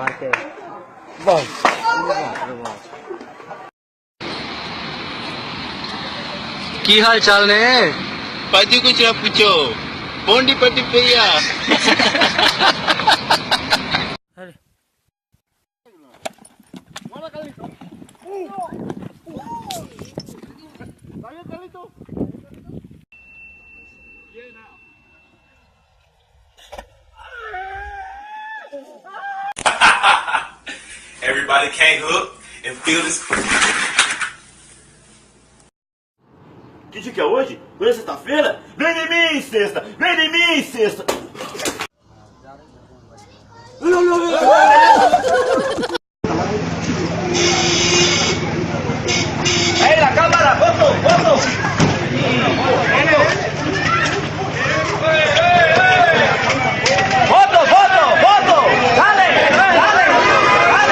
मार के बस। की हाल चाल ने पाजी कुछ ना पूछो बोंडी पति भैया। Everybody can't hook and feel this. Que dia que é hoje? Hoje é sexta-feira? Vem em mim, sexta! Vem em mim, sexta! Aí, na cámara! Vamos! Vamos! Voto! Voto! Voto! Dale! Dale! Dale! Dale!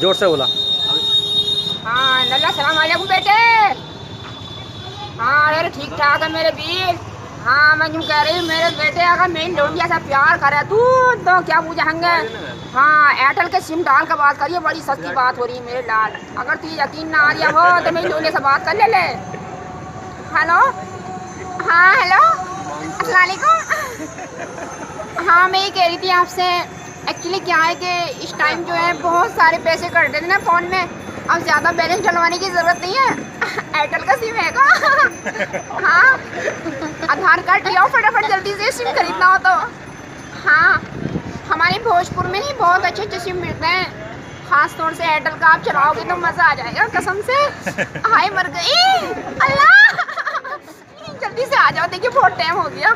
जोर से बोला। हाँ लल्ला सलाम वालेकुम बेटे। हाँ अरे ठीक ठाक है मेरे वीर। हाँ मैं यूँ कह रही हूँ मेरे बेटे अगर मेरी लोंडिया से प्यार करे तू तो क्या पूछेंगे। हाँ एयरटेल के सिम डाल कर बात करिए, बड़ी सस्ती बात हो रही है मेरे लाल। अगर तुझे यकीन ना आ रहा हो तो मेरी लोंडिया से बात कर ले। हेलो हाँ हेलो अस्सलाम वालेकुम। हाँ मैं ये कह रही थी आपसे एक्चुअली क्या है कि इस टाइम जो है बहुत सारे पैसे कट रहे थे ना फ़ोन में, अब ज़्यादा बैलेंस डलवाने की ज़रूरत नहीं है। एयरटेल का सिम है का हाँ आधार कार्ड लिया फटाफट जल्दी से सिम खरीदना हो तो। हाँ हमारे भोजपुर में ही बहुत अच्छे अच्छे सिम मिलते हैं, ख़ास तौर से एयरटेल का आप चलाओगे तो मज़ा आ जाएगा कसम से। हाय मर गई अल्लाह जल्दी से आ जाओ, देखिए बहुत टाइम हो गया।